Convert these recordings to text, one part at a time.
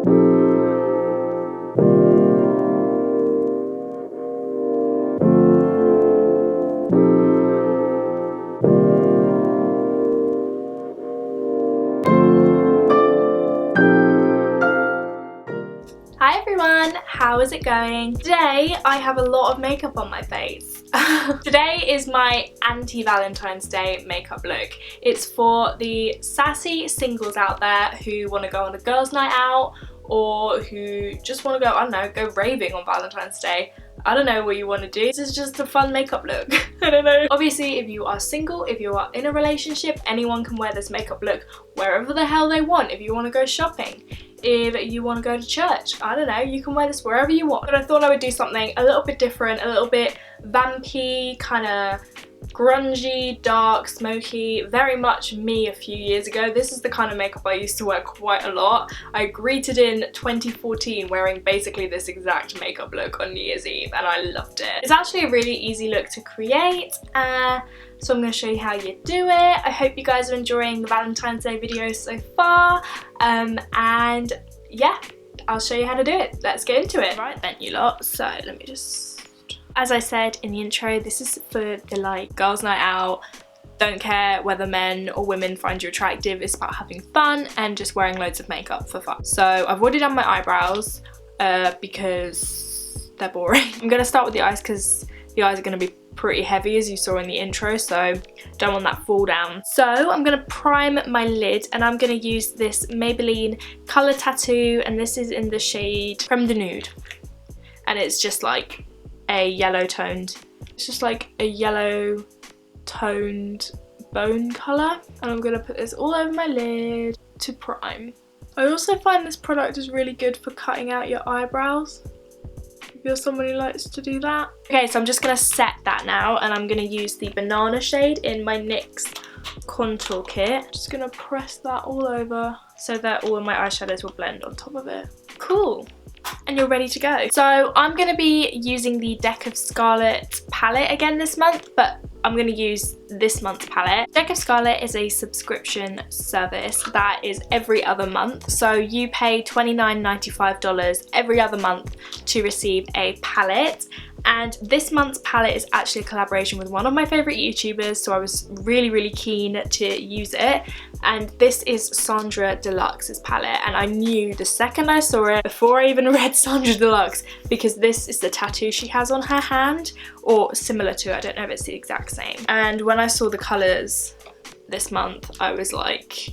Hi everyone, how is it going? Today I have a lot of makeup on my face. Today is my anti-Valentine's Day makeup look. It's for the sassy singles out there who want to go on a girls' night out or who just want to go, I don't know, go raving on Valentine's Day. I don't know what you want to do. This is just a fun makeup look. I don't know. Obviously, if you are single, if you are in a relationship, anyone can wear this makeup look wherever the hell they want. If you want to go shopping, if you want to go to church, I don't know, you can wear this wherever you want. But I thought I would do something a little bit different, a little bit vampy, kind of grungy, dark, smoky, very much me a few years ago. This is the kind of makeup I used to wear quite a lot. I greeted in 2014 wearing basically this exact makeup look on New Year's Eve and I loved it. It's actually a really easy look to create, so I'm going to show you how you do it. I hope you guys are enjoying the Valentine's Day video so far, and yeah, I'll show you how to do it. Let's get into it. Right then, you lot, so let me just... As I said in the intro, this is for the like girls' night out. Don't care whether men or women find you attractive. It's about having fun and just wearing loads of makeup for fun. So I've already done my eyebrows because they're boring. I'm going to start with the eyes because the eyes are going to be pretty heavy as you saw in the intro, so don't want that fall down. So I'm going to prime my lid and I'm going to use this Maybelline Colour Tattoo, and this is in the shade Creme de Nude, and it's just like a yellow toned, it's just like a yellow toned bone colour, and I'm gonna put this all over my lid to prime. I also find this product is really good for cutting out your eyebrows if you're someone who likes to do that. Okay, so I'm just gonna set that now, and I'm gonna use the banana shade in my NYX contour kit. Just gonna press that all over so that all of my eyeshadows will blend on top of it. Cool. And you're ready to go. So I'm going to be using the Deck of Scarlet palette again this month, but I'm going to use this month's palette. Deck of Scarlet is a subscription service that is every other month. So you pay $29.95 every other month to receive a palette. And this month's palette is actually a collaboration with one of my favourite YouTubers, so I was really keen to use it. And this is Sandra Deluxe's palette, and I knew the second I saw it, before I even read Sandra Deluxe, because this is the tattoo she has on her hand, or similar to it. I don't know if it's the exact same. And when I saw the colours this month, I was like,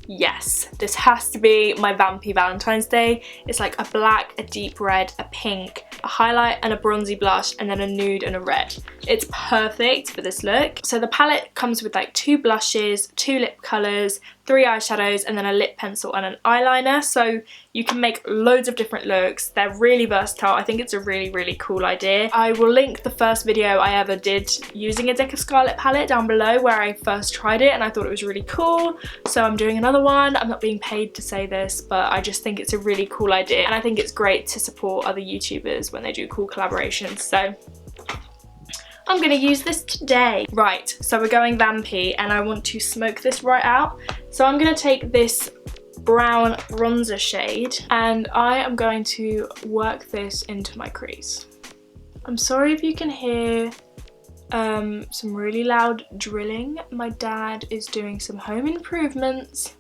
yes, this has to be my Vampy Valentine's Day. It's like a black, a deep red, a pink, a highlight and a bronzy blush, and then a nude and a red. It's perfect for this look. So the palette comes with like 2 blushes, 2 lip colours, 3 eyeshadows, and then a lip pencil and an eyeliner. So you can make loads of different looks. They're really versatile. I think it's a really cool idea. I will link the first video I ever did using a Deck of Scarlet palette down below, where I first tried it and I thought it was really cool. So I'm doing another one. I'm not being paid to say this, but I just think it's a really cool idea, and I think it's great to support other YouTubers when they do cool collaborations. So I'm gonna use this today. Right, so we're going vampy and I want to smoke this right out. So I'm gonna take this brown bronzer shade and I am going to work this into my crease. I'm sorry if you can hear some really loud drilling. My dad is doing some home improvements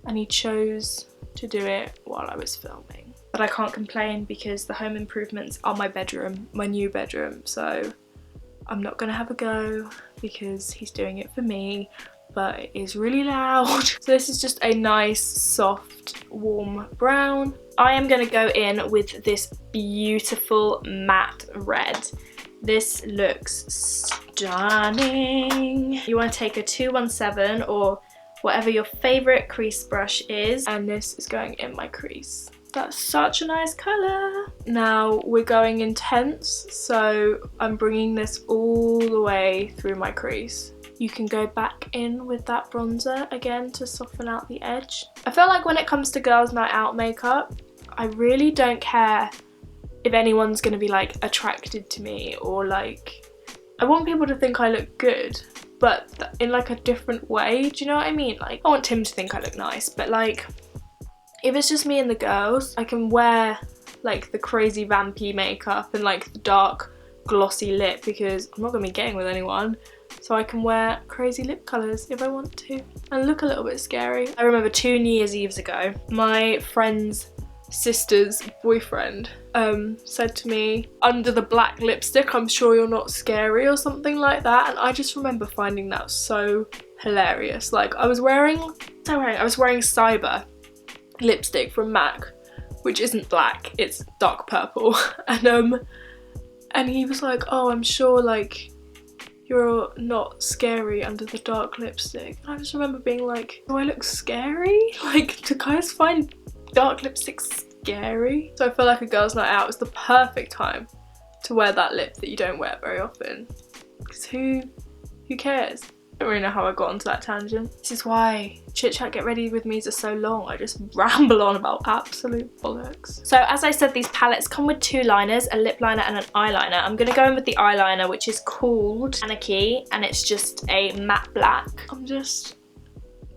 and he chose to do it while I was filming. But I can't complain because the home improvements are my bedroom, my new bedroom, so I'm not gonna have a go because he's doing it for me, but it is really loud. So this is just a nice, soft, warm brown. I am gonna go in with this beautiful matte red. This looks stunning. You wanna take a 217 or whatever your favorite crease brush is, and this is going in my crease. That's such a nice colour. Now we're going intense, so I'm bringing this all the way through my crease. You can go back in with that bronzer again to soften out the edge. I feel like when it comes to girls' night out makeup, I really don't care if anyone's gonna be like attracted to me, or like, I want people to think I look good, but in like a different way. Do you know what I mean? Like, I want Tim to think I look nice, but like, if it's just me and the girls, I can wear like the crazy vampy makeup and like the dark glossy lip because I'm not going to be getting with anyone. So I can wear crazy lip colours if I want to and look a little bit scary. I remember 2 New Year's Eves ago, my friend's sister's boyfriend said to me, under the black lipstick, I'm sure you're not scary or something like that. And I just remember finding that so hilarious. Like I was wearing Cyber lipstick from MAC, which isn't black, it's dark purple. And he was like, oh, I'm sure like you're not scary under the dark lipstick. And I just remember being like, do I look scary? Like, do guys find dark lipstick scary? So I feel like a girls' night out is the perfect time to wear that lip that you don't wear very often. Because who cares? I don't really know how I got onto that tangent. This is why Chit Chat Get Ready With Me's are so long. I just ramble on about absolute bollocks. So as I said, these palettes come with 2 liners, a lip liner and an eyeliner. I'm going to go in with the eyeliner, which is called Anarchy, and it's just a matte black. I'm just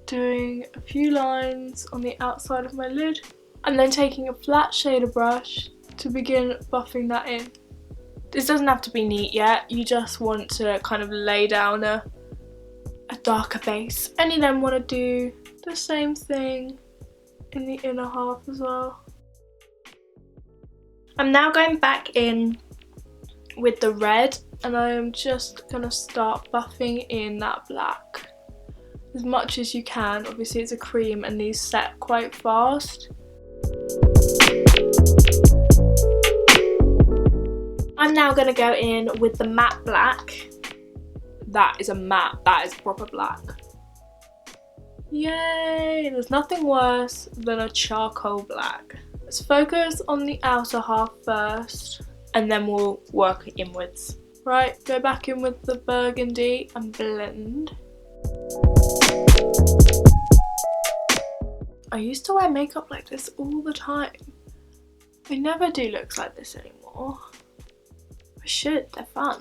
doing a few lines on the outside of my lid and then taking a flat shader brush to begin buffing that in. This doesn't have to be neat yet. You just want to kind of lay down a darker base, and you then want to do the same thing in the inner half as well. I'm now going back in with the red, and I am just gonna start buffing in that black as much as you can. Obviously it's a cream and these set quite fast. I'm now gonna go in with the matte black. That is a matte, that is proper black. Yay! There's nothing worse than a charcoal black. Let's focus on the outer half first and then we'll work inwards. Right, go back in with the burgundy and blend. I used to wear makeup like this all the time. I never do looks like this anymore. I should, they're fun.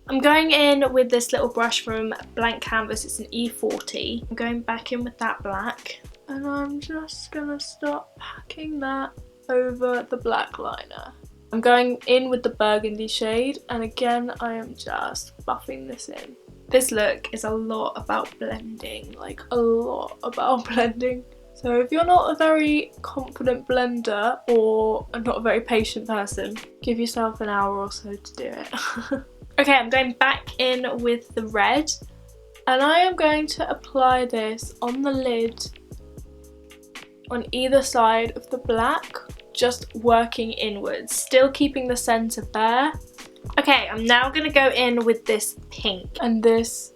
I'm going in with this little brush from Blank Canvas, it's an E40. I'm going back in with that black and I'm just gonna start packing that over the black liner. I'm going in with the burgundy shade and again I am just buffing this in. This look is a lot about blending, like a lot about blending. So if you're not a very confident blender or not a very patient person, give yourself an hour or so to do it. Okay, I'm going back in with the red and I am going to apply this on the lid on either side of the black, just working inwards, still keeping the centre bare. Okay, I'm now going to go in with this pink and this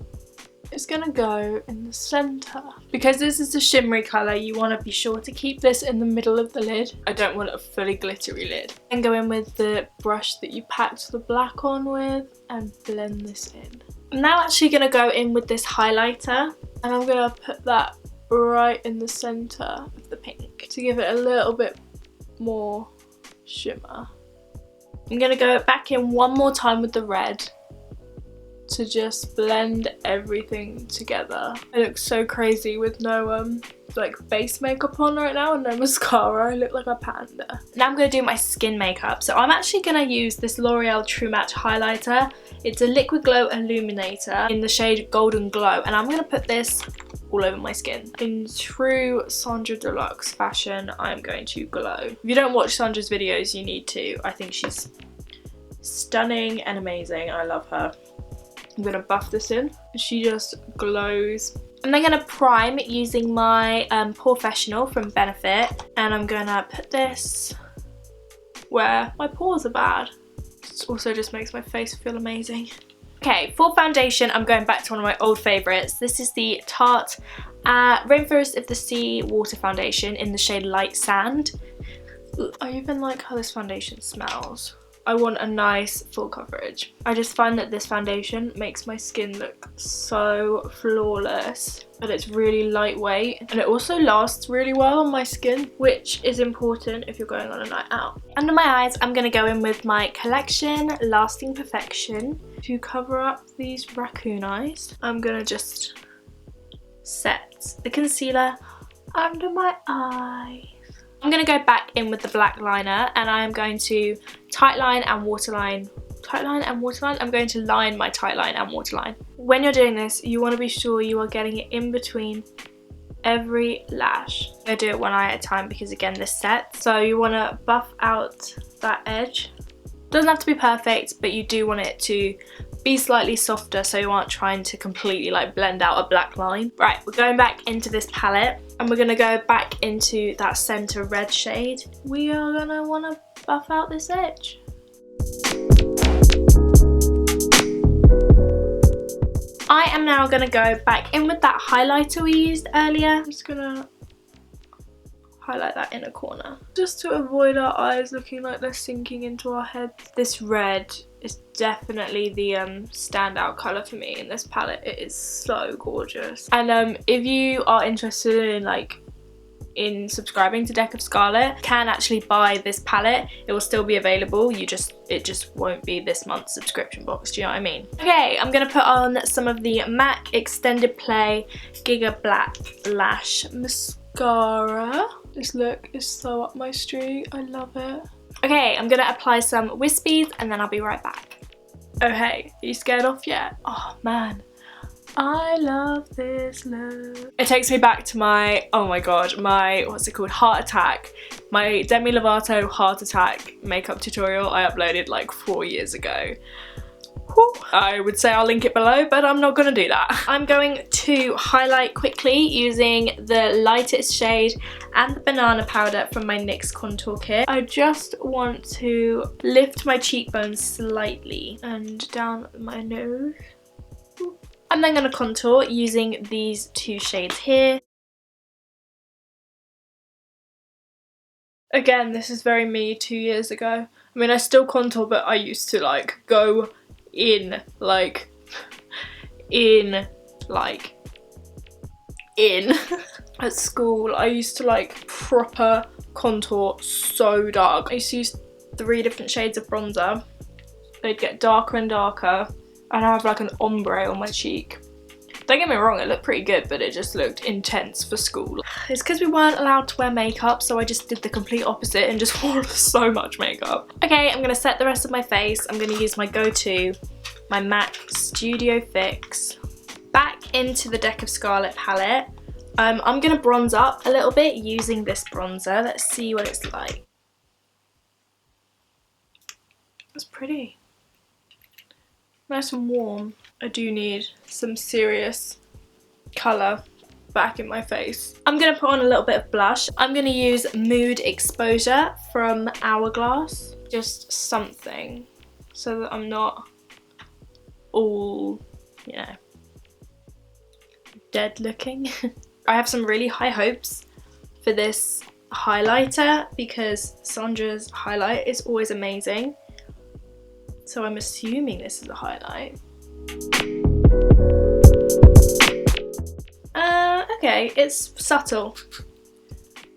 is going to go in the centre. Because this is a shimmery colour, you want to be sure to keep this in the middle of the lid. I don't want a fully glittery lid. And go in with the brush that you packed the black on with and blend this in. I'm now actually going to go in with this highlighter and I'm going to put that right in the centre of the pink to give it a little bit more shimmer. I'm going to go back in one more time with the red to just blend everything together. I look so crazy with no like base makeup on right now and no mascara. I look like a panda. Now I'm going to do my skin makeup. So I'm actually going to use this L'Oreal True Match highlighter. It's a liquid glow illuminator in the shade Golden Glow and I'm going to put this all over my skin. In true Sandra Deluxe fashion, I'm going to glow. If you don't watch Sandra's videos, you need to. I think she's stunning and amazing. I love her. I'm going to buff this in. She just glows. I'm then going to prime using my Porefessional from Benefit. And I'm going to put this where my pores are bad. It also just makes my face feel amazing. Okay, for foundation, I'm going back to one of my old favourites. This is the Tarte Rainforest of the Sea Water Foundation in the shade Light Sand. I even like how this foundation smells. I want a nice full coverage. I just find that this foundation makes my skin look so flawless, but it's really lightweight and it also lasts really well on my skin, which is important if you're going on a night out. Under my eyes, I'm going to go in with my Collection Lasting Perfection to cover up these raccoon eyes. I'm going to just set the concealer under my eyes. going to go back in with the black liner, and I am going to tightline and waterline. Tightline and waterline? I'm going to line my tightline and waterline. When you're doing this, you want to be sure you are getting it in between every lash. I'm going to do it one eye at a time because, again, this sets. So you want to buff out that edge. Doesn't have to be perfect, but you do want it to be slightly softer so you aren't trying to completely like blend out a black line. Right, we're going back into this palette and we're going to go back into that center red shade. We are going to want to buff out this edge. I am now going to go back in with that highlighter we used earlier. I'm just going to highlight that inner corner just to avoid our eyes looking like they're sinking into our head. This red is definitely the standout colour for me in this palette. It is so gorgeous. And if you are interested in in subscribing to Deck of Scarlet, you can actually buy this palette. It will still be available. It just won't be this month's subscription box. Do you know what I mean? Okay, I'm gonna put on some of the MAC Extended Play Giga Black Lash Mascara. This look is so up my street. I love it. Okay, I'm gonna apply some wispies and then I'll be right back. Oh hey, are you scared off yet? Oh man, I love this look. It takes me back to my, oh my god, my, what's it called, heart attack. My Demi Lovato heart attack makeup tutorial I uploaded like 4 years ago. Whew. I would say I'll link it below, but I'm not going to do that. I'm going to highlight quickly using the lightest shade and the banana powder from my NYX contour kit. I just want to lift my cheekbones slightly and down my nose. I'm then going to contour using these two shades here. Again, this is very me 2 years ago. I mean, I still contour, but I used to go in at school. I used to proper contour so dark. I used to use 3 different shades of bronzer. They'd get darker and darker and I have an ombre on my cheek. Don't get me wrong, it looked pretty good, but it just looked intense for school. It's because we weren't allowed to wear makeup, so I just did the complete opposite and just wore so much makeup. Okay, I'm gonna set the rest of my face. I'm gonna use my go-to, my MAC Studio Fix. Back into the Deck of Scarlet palette. I'm gonna bronze up a little bit using this bronzer. Let's see what it's like. That's pretty. Nice and warm. I do need some serious colour back in my face. I'm going to put on a little bit of blush. I'm going to use Mood Exposure from Hourglass. Just something so that I'm not all, you know, dead looking. I have some really high hopes for this highlighter because Sandra's highlight is always amazing. So I'm assuming this is a highlight. Okay, it's subtle.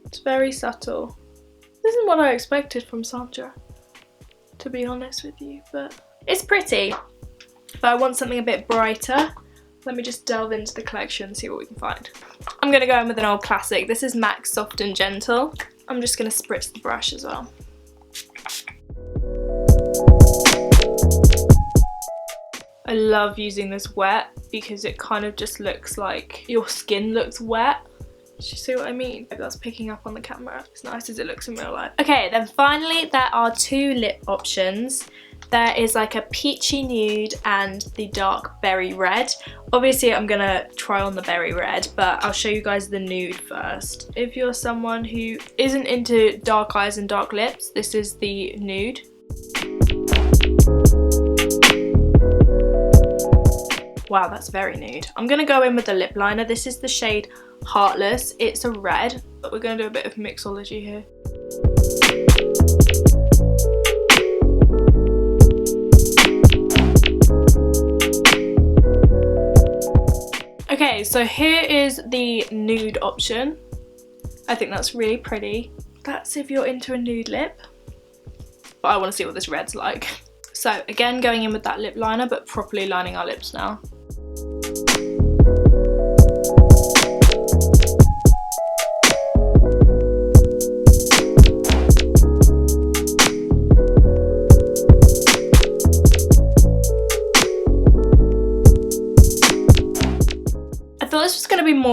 It's very subtle. This isn't what I expected from Sandra, to be honest with you, but it's pretty. But I want something a bit brighter. Let me just delve into the collection and see what we can find. I'm gonna go in with an old classic. This is MAC Soft and Gentle. I'm just gonna spritz the brush as well. I love using this wet because it kind of just looks like your skin looks wet. Do you see what I mean? That's picking up on the camera. As nice as it looks in real life. Okay, then finally there are 2 lip options. There is a peachy nude and the dark berry red. Obviously I'm gonna try on the berry red, but I'll show you guys the nude first. If you're someone who isn't into dark eyes and dark lips, this is the nude. Wow, that's very nude. I'm gonna go in with the lip liner. This is the shade Heartless. It's a red, but we're gonna do a bit of mixology here. Okay, so here is the nude option. I think that's really pretty. That's if you're into a nude lip. But I want to see what this red's like. So again, going in with that lip liner, but properly lining our lips now.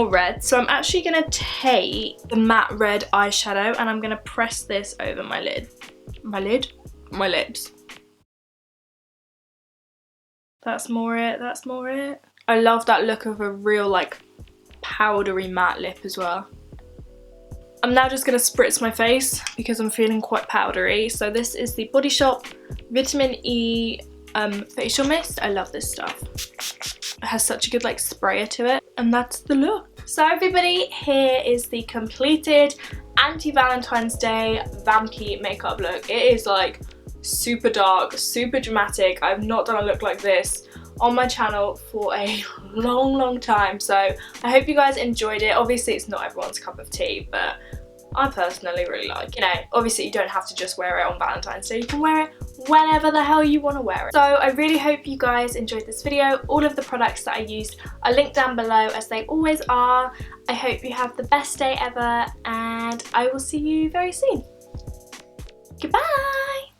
more red. So I'm actually going to take the matte red eyeshadow and I'm going to press this over my lid. My lids. That's more it, that's more it. I love that look of a real like powdery matte lip as well. I'm now just going to spritz my face because I'm feeling quite powdery. So this is the Body Shop Vitamin E facial mist. I love this stuff. It has such a good like sprayer to it, and that's the look. So everybody, here is the completed Anti-Valentine's Day Vampy makeup look. It is like super dark, super dramatic. I've not done a look like this on my channel for a long time, so I hope you guys enjoyed it. Obviously it's not everyone's cup of tea, but I personally really like, you know, obviously you don't have to just wear it on Valentine's Day, you can wear it whenever the hell you want to wear it. So I really hope you guys enjoyed this video. All of the products that I used are linked down below as they always are. I hope you have the best day ever and I will see you very soon. Goodbye!